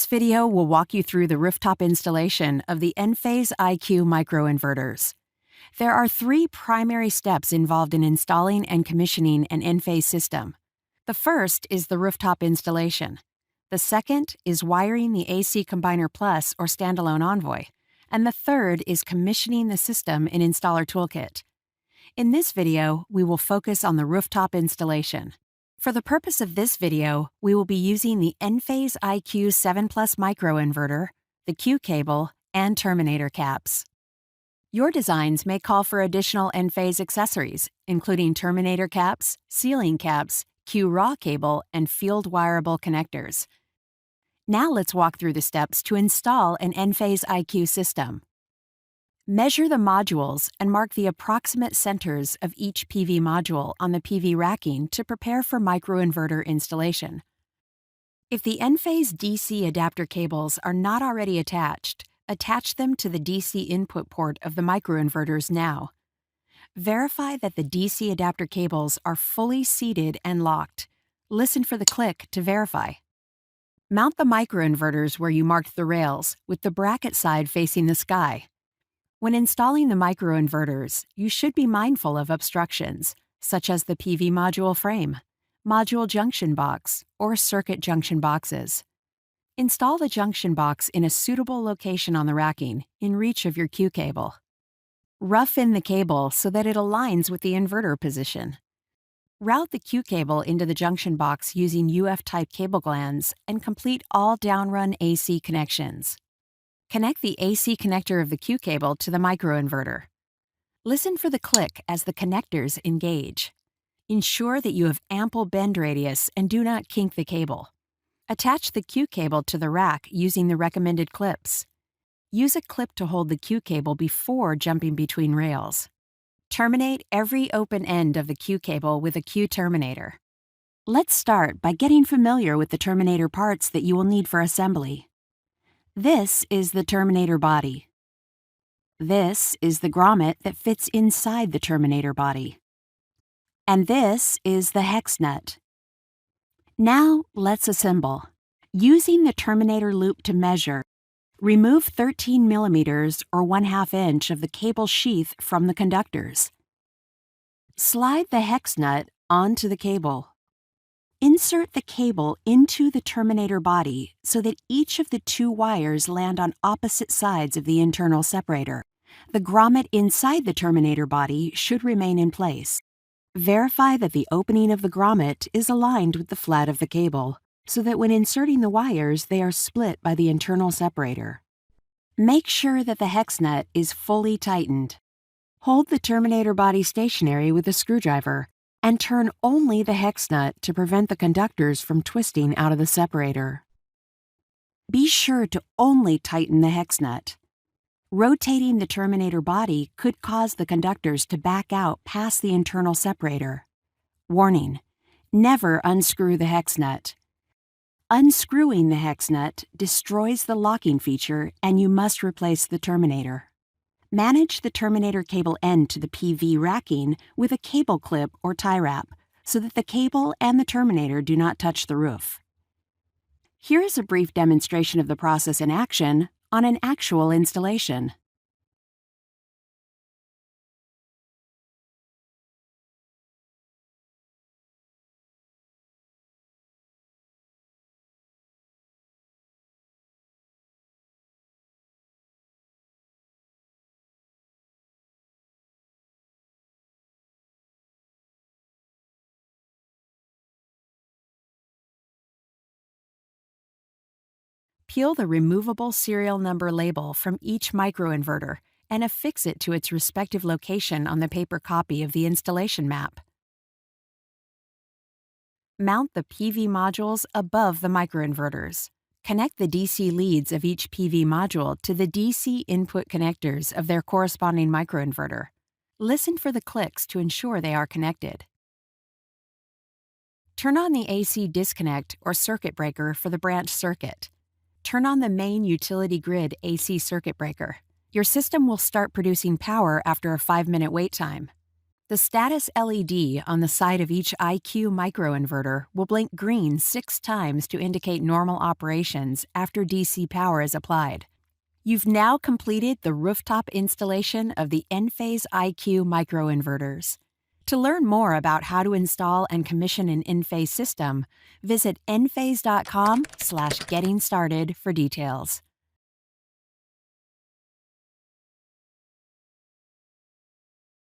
video will walk you through the rooftop installation of the Enphase IQ microinverters. There are 3 primary steps involved in installing and commissioning an Enphase system. The first is the rooftop installation. The second is wiring the AC Combiner Plus or standalone Envoy. And the third is commissioning the system in Installer Toolkit. In this video, we will focus on the rooftop installation. For the purpose of this video, we will be using the Enphase IQ7 Plus microinverter, the Q cable, and terminator caps. Your designs may call for additional Enphase accessories, including terminator caps, ceiling caps, Q raw cable, and field wireable connectors. Now let's walk through the steps to install an Enphase IQ system. Measure the modules and mark the approximate centers of each PV module on the PV racking to prepare for microinverter installation. If the Enphase DC adapter cables are not already attached, attach them to the DC input port of the microinverters now. Verify that the DC adapter cables are fully seated and locked. Listen for the click to verify. Mount the microinverters where you marked the rails, with the bracket side facing the sky. When installing the microinverters, you should be mindful of obstructions, such as the PV module frame, module junction box, or circuit junction boxes. Install the junction box in a suitable location on the racking, in reach of your Q cable. Rough in the cable so that it aligns with the inverter position. Route the Q cable into the junction box using UF-type cable glands and complete all downrun AC connections. Connect the AC connector of the Q cable to the microinverter. Listen for the click as the connectors engage. Ensure that you have ample bend radius and do not kink the cable. Attach the Q cable to the rack using the recommended clips. Use a clip to hold the Q cable before jumping between rails. Terminate every open end of the Q cable with a Q terminator. Let's start by getting familiar with the terminator parts that you will need for assembly. This is the terminator body. This is the grommet that fits inside the terminator body. And this is the hex nut. Now let's assemble. Using the terminator loop to measure, remove 13 millimeters or 1/2 inch of the cable sheath from the conductors. Slide the hex nut onto the cable. Insert the cable into the terminator body so that each of the 2 wires land on opposite sides of the internal separator. The grommet inside the terminator body should remain in place. Verify that the opening of the grommet is aligned with the flat of the cable, so that when inserting the wires, they are split by the internal separator. Make sure that the hex nut is fully tightened. Hold the terminator body stationary with a screwdriver and turn only the hex nut to prevent the conductors from twisting out of the separator. Be sure to only tighten the hex nut. Rotating the terminator body could cause the conductors to back out past the internal separator. Warning: never unscrew the hex nut. Unscrewing the hex nut destroys the locking feature and you must replace the terminator. Manage the terminator cable end to the PV racking with a cable clip or tie wrap so that the cable and the terminator do not touch the roof. Here is a brief demonstration of the process in action on an actual installation. Peel the removable serial number label from each microinverter and affix it to its respective location on the paper copy of the installation map. Mount the PV modules above the microinverters. Connect the DC leads of each PV module to the DC input connectors of their corresponding microinverter. Listen for the clicks to ensure they are connected. Turn on the AC disconnect or circuit breaker for the branch circuit. Turn on the main utility grid AC circuit breaker. Your system will start producing power after a 5-minute wait time. The status LED on the side of each IQ microinverter will blink green 6 times to indicate normal operations after DC power is applied. You've now completed the rooftop installation of the Enphase IQ microinverters. To learn more about how to install and commission an Enphase system, visit enphase.com/getting started for details.